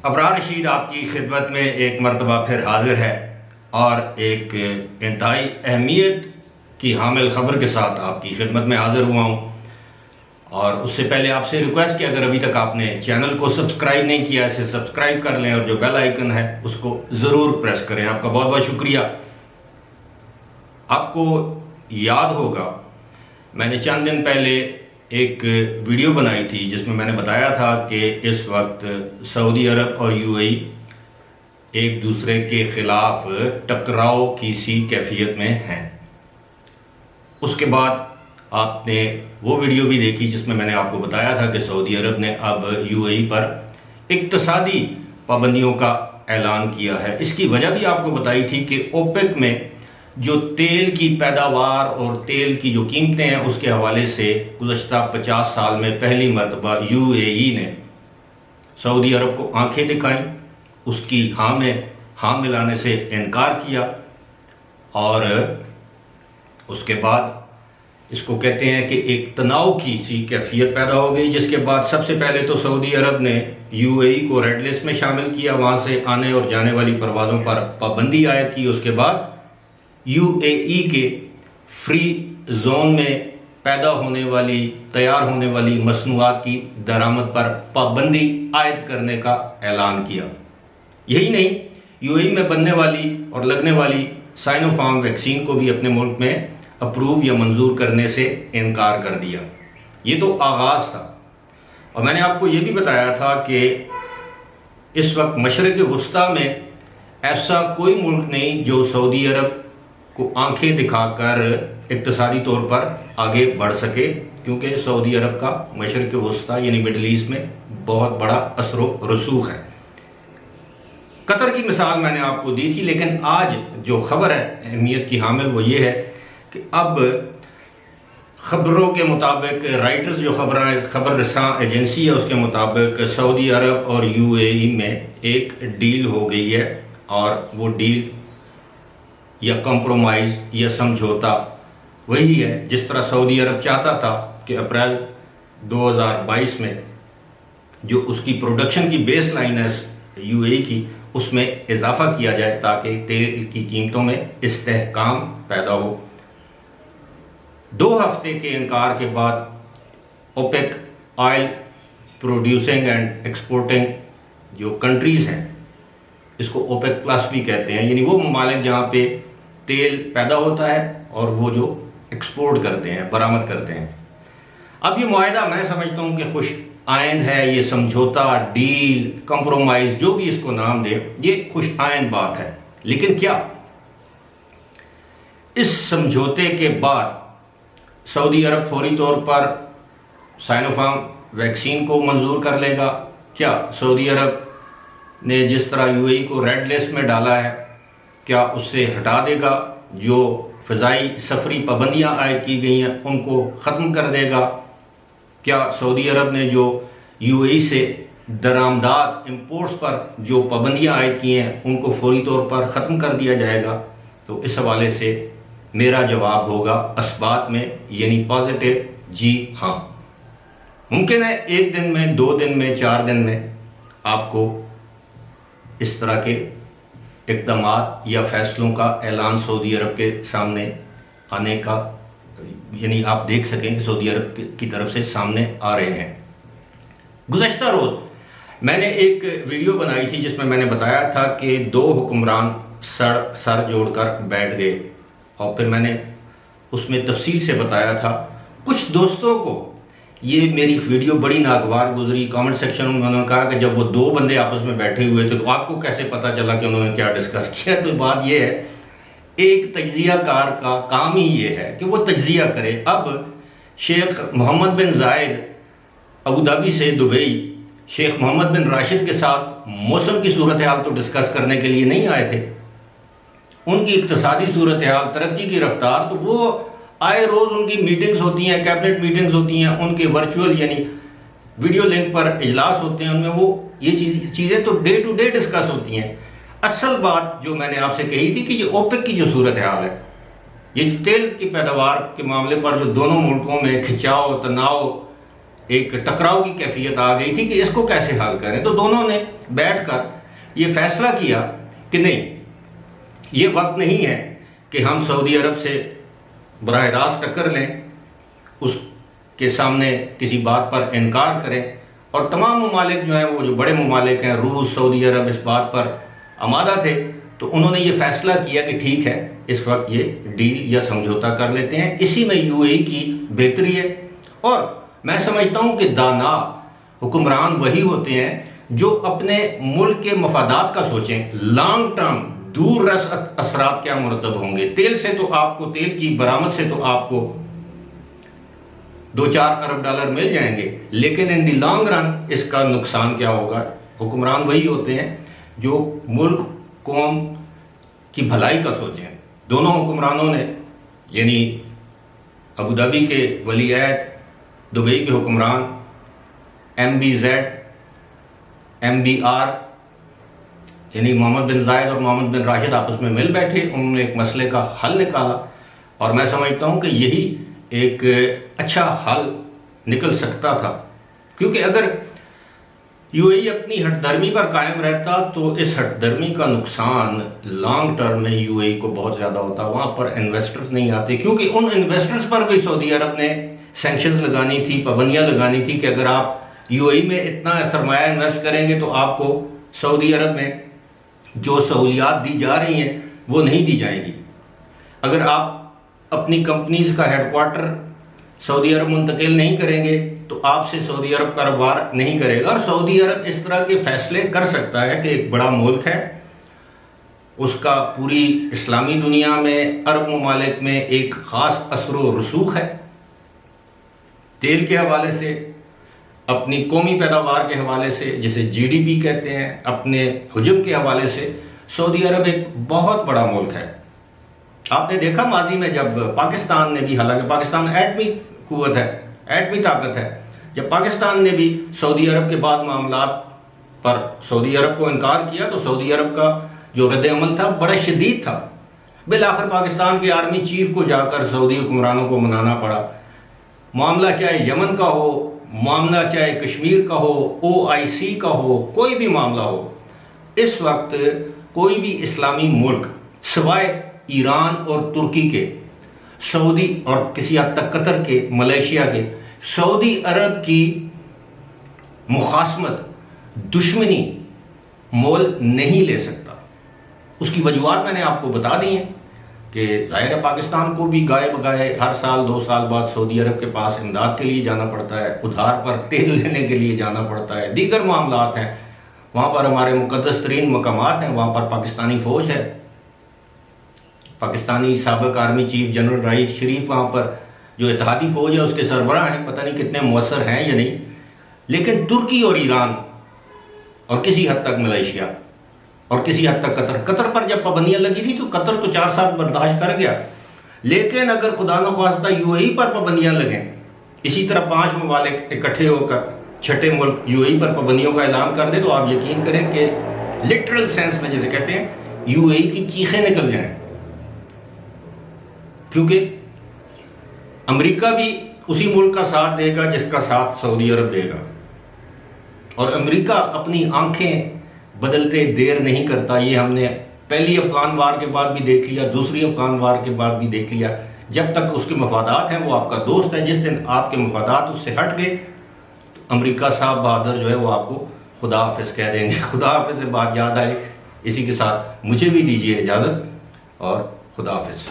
ابرار رشید آپ کی خدمت میں ایک مرتبہ پھر حاضر ہے اور ایک انتہائی اہمیت کی حامل خبر کے ساتھ آپ کی خدمت میں حاضر ہوا ہوں۔ اور اس سے پہلے آپ سے ریکویسٹ کہ اگر ابھی تک آپ نے چینل کو سبسکرائب نہیں کیا اسے سبسکرائب کر لیں اور جو بیل آئیکن ہے اس کو ضرور پریس کریں۔ آپ کا بہت بہت شکریہ۔ آپ کو یاد ہوگا میں نے چند دن پہلے ایک ویڈیو بنائی تھی جس میں میں نے بتایا تھا کہ اس وقت سعودی عرب اور یو اے ای ایک دوسرے کے خلاف ٹکراؤ کی سی کیفیت میں ہیں۔ اس کے بعد آپ نے وہ ویڈیو بھی دیکھی جس میں میں نے آپ کو بتایا تھا کہ سعودی عرب نے اب یو اے ای پر اقتصادی پابندیوں کا اعلان کیا ہے۔ اس کی وجہ بھی آپ کو بتائی تھی کہ اوپیک میں جو تیل کی پیداوار اور تیل کی جو قیمتیں ہیں اس کے حوالے سے گزشتہ 50 سال میں پہلی مرتبہ یو اے ای نے سعودی عرب کو آنکھیں دکھائیں، اس کی ہاں ملانے سے انکار کیا اور اس کے بعد اس کو کہتے ہیں کہ ایک تناؤ کی سی کیفیت پیدا ہو گئی، جس کے بعد سب سے پہلے تو سعودی عرب نے یو اے ای کو ریڈ لسٹ میں شامل کیا، وہاں سے آنے اور جانے والی پروازوں پر پابندی عائد کی۔ اس کے بعد یو اے ای کے فری زون میں پیدا ہونے والی تیار ہونے والی مصنوعات کی درآمد پر پابندی عائد کرنے کا اعلان کیا۔ یہی نہیں، یو اے ای میں بننے والی اور لگنے والی سائنو فارم ویکسین کو بھی اپنے ملک میں اپروو یا منظور کرنے سے انکار کر دیا۔ یہ تو آغاز تھا، اور میں نے آپ کو یہ بھی بتایا تھا کہ اس وقت مشرق وسطیٰ میں ایسا کوئی ملک نہیں جو سعودی عرب کو آنکھیں دکھا کر اقتصادی طور پر آگے بڑھ سکے، کیونکہ سعودی عرب کا مشرق وسطیٰ یعنی مڈل ایسٹ میں بہت بڑا اثر و رسوخ ہے۔ قطر کی مثال میں نے آپ کو دی تھی، لیکن آج جو خبر ہے اہمیت کی حامل وہ یہ ہے کہ اب خبروں کے مطابق رائٹرز جو خبر رساں ایجنسی ہے اس کے مطابق سعودی عرب اور یو اے ای میں ایک ڈیل ہو گئی ہے، اور وہ ڈیل یا کمپرومائز یا سمجھوتا وہی ہے جس طرح سعودی عرب چاہتا تھا کہ اپریل 2022 میں جو اس کی پروڈکشن کی بیس لائن ہے یو اے ای کی، اس میں اضافہ کیا جائے تاکہ تیل کی قیمتوں میں استحکام پیدا ہو۔ 2 ہفتے کے انکار کے بعد OPEC oil producing and exporting جو کنٹریز ہیں، اس کو اوپیک پلس بھی کہتے ہیں، یعنی وہ ممالک جہاں پہ تیل پیدا ہوتا ہے اور وہ جو ایکسپورٹ کرتے ہیں، برآمد کرتے ہیں۔ اب یہ معاہدہ میں سمجھتا ہوں کہ خوش آئند ہے، یہ سمجھوتا، ڈیل، کمپرومائز، جو بھی اس کو نام دے، یہ خوش آئند بات ہے۔ لیکن کیا اس سمجھوتے کے بعد سعودی عرب فوری طور پر سائنو فارم ویکسین کو منظور کر لے گا؟ کیا سعودی عرب نے جس طرح یو اے ای کو ریڈ لسٹ میں ڈالا ہے کیا اس سے ہٹا دے گا؟ جو فضائی سفری پابندیاں عائد کی گئی ہیں ان کو ختم کر دے گا؟ کیا سعودی عرب نے جو یو اے ای سے درآمدات امپورٹس پر جو پابندیاں عائد کی ہیں ان کو فوری طور پر ختم کر دیا جائے گا؟ تو اس حوالے سے میرا جواب ہوگا اثبات میں، یعنی پازیٹیو، جی ہاں۔ ممکن ہے 1 دن میں، 2 دن میں، 4 دن میں آپ کو اس طرح کے اقدامات یا فیصلوں کا اعلان سعودی عرب کے سامنے آنے کا، یعنی آپ دیکھ سکیں کہ سعودی عرب کی طرف سے سامنے آ رہے ہیں۔ گزشتہ روز میں نے ایک ویڈیو بنائی تھی جس میں نے بتایا تھا کہ 2 حکمران سر جوڑ کر بیٹھ گئے، اور پھر میں نے اس میں تفصیل سے بتایا تھا۔ کچھ دوستوں کو یہ میری ویڈیو بڑی ناگوار گزری، کامنٹ سیکشن میں انہوں نے کہا کہ جب وہ 2 بندے آپس میں بیٹھے ہوئے تھے تو آپ کو کیسے پتا چلا کہ انہوں نے کیا ڈسکس کیا؟ تو بات یہ ہے، ایک تجزیہ کار کا کام ہی یہ ہے کہ وہ تجزیہ کرے۔ اب شیخ محمد بن زائد ابوظہبی سے دبئی شیخ محمد بن راشد کے ساتھ موسم کی صورتحال تو ڈسکس کرنے کے لیے نہیں آئے تھے، ان کی اقتصادی صورتحال، ترقی کی رفتار، تو وہ آئے روز ان کی میٹنگز ہوتی ہیں، کیبنٹ میٹنگز ہوتی ہیں، ان کے ورچوئل یعنی ویڈیو لنک پر اجلاس ہوتے ہیں، ان میں وہ یہ چیزیں تو ڈے ٹو ڈے ڈسکس ہوتی ہیں۔ اصل بات جو میں نے آپ سے کہی تھی کہ یہ اوپیک کی جو صورتحال ہے، یہ تیل کی پیداوار کے معاملے پر جو دونوں ملکوں میں کھچاؤ، تناؤ، ایک ٹکراؤ کی کیفیت آ گئی تھی کہ اس کو کیسے حل کریں. تو دونوں نے بیٹھ کر یہ فیصلہ کیا کہ نہیں، یہ وقت نہیں ہے کہ ہم سعودی عرب سے براہ راست ٹکر لیں، اس کے سامنے کسی بات پر انکار کریں. اور تمام ممالک جو ہیں، وہ جو بڑے ممالک ہیں، روس، سعودی عرب، اس بات پر آمادہ تھے. تو انہوں نے یہ فیصلہ کیا کہ ٹھیک ہے، اس وقت یہ ڈیل یا سمجھوتا کر لیتے ہیں. اسی میں یو اے ای کی بہتری ہے. اور میں سمجھتا ہوں کہ دانا حکمران وہی ہوتے ہیں جو اپنے ملک کے مفادات کا سوچیں. لانگ ٹرم، دور رس اثرات کیا مرتب ہوں گے. تیل سے تو آپ کو، تیل کی برآمد سے تو آپ کو 2-4 ارب ڈالر مل جائیں گے، لیکن ان دی لانگ رن اس کا نقصان کیا ہوگا. حکمران وہی ہوتے ہیں جو ملک، قوم کی بھلائی کا سوچیں. دونوں حکمرانوں نے، یعنی ابوظہبی کے ولی عہد، دبئی کے حکمران MBZ MBR یعنی محمد بن زائد اور محمد بن راشد آپس میں مل بیٹھے، انہوں نے ایک مسئلے کا حل نکالا. اور میں سمجھتا ہوں کہ یہی ایک اچھا حل نکل سکتا تھا. کیونکہ اگر یو اے ای اپنی ہٹ درمی پر قائم رہتا تو اس ہٹ درمی کا نقصان لانگ ٹرم میں یو اے ای کو بہت زیادہ ہوتا. وہاں پر انویسٹرز نہیں آتے، کیونکہ ان انویسٹرز پر بھی سعودی عرب نے سینکشنز لگانی تھی، پابندیاں لگانی تھی کہ اگر آپ یو اے ای میں اتنا سرمایہ انویسٹ کریں گے تو آپ کو سعودی عرب میں جو سہولیات دی جا رہی ہیں وہ نہیں دی جائیں گی. اگر آپ اپنی کمپنیز کا ہیڈ کوارٹر سعودی عرب منتقل نہیں کریں گے تو آپ سے سعودی عرب کاروبار نہیں کرے گا. اور سعودی عرب اس طرح کے فیصلے کر سکتا ہے کہ ایک بڑا ملک ہے، اس کا پوری اسلامی دنیا میں، عرب ممالک میں ایک خاص اثر و رسوخ ہے. تیل کے حوالے سے، اپنی قومی پیداوار کے حوالے سے جسے GDP کہتے ہیں، اپنے حجم کے حوالے سے سعودی عرب ایک بہت بڑا ملک ہے. آپ نے دیکھا ماضی میں جب پاکستان نے بھی، حالانکہ پاکستان ایٹمی قوت ہے، ایٹمی طاقت ہے، جب پاکستان نے بھی سعودی عرب کے بعض معاملات پر سعودی عرب کو انکار کیا تو سعودی عرب کا جو رد عمل تھا بڑا شدید تھا. بالآخر پاکستان کے آرمی چیف کو جا کر سعودی حکمرانوں کو منانا پڑا. معاملہ چاہے یمن کا ہو، معاملہ چاہے کشمیر کا ہو، OIC کا ہو، کوئی بھی معاملہ ہو، اس وقت کوئی بھی اسلامی ملک سوائے ایران اور ترکی کے، سعودی اور کسی حد تک قطر کے، ملیشیا کے، سعودی عرب کی مخاصمت، دشمنی مول نہیں لے سکتا. اس کی وجوہات میں نے آپ کو بتا دی ہیں کہ ظاہر ہے پاکستان کو بھی گائے بگائے ہر سال 2 سال بعد سعودی عرب کے پاس امداد کے لیے جانا پڑتا ہے، ادھار پر تیل لینے کے لیے جانا پڑتا ہے، دیگر معاملات ہیں. وہاں پر ہمارے مقدس ترین مقامات ہیں، وہاں پر پاکستانی فوج ہے، پاکستانی سابق آرمی چیف جنرل رائد شریف وہاں پر جو اتحادی فوج ہے اس کے سربراہ ہیں، پتہ نہیں کتنے مؤثر ہیں یا نہیں. لیکن ترکی اور ایران اور کسی حد تک ملیشیا اور کسی حد تک قطر پر جب پابندیاں لگی تھی تو قطر تو 4 سال برداشت کر گیا. لیکن اگر خدا نخواستہ یو اے ای پر پابندیاں لگیں، اسی طرح 5 ممالک اکٹھے ہو کر چھٹے ملک یو اے ای پر پابندیوں کا اعلان کر دے تو آپ یقین کریں کہ لٹرل سینس میں جسے کہتے ہیں یو اے ای کی چیخیں نکل جائیں. کیونکہ امریکہ بھی اسی ملک کا ساتھ دے گا جس کا ساتھ سعودی عرب دے گا، اور امریکہ اپنی آنکھیں بدلتے دیر نہیں کرتا. یہ ہم نے پہلی افغان وار کے بعد بھی دیکھ لیا، دوسری افغان وار کے بعد بھی دیکھ لیا. جب تک اس کے مفادات ہیں وہ آپ کا دوست ہے. جس دن آپ کے مفادات اس سے ہٹ گئے تو امریکہ صاحب بہادر جو ہے وہ آپ کو خدا حافظ کہہ دیں گے. خدا حافظ سے بات یاد آئے، اسی کے ساتھ مجھے بھی دیجیے اجازت، اور خدا حافظ.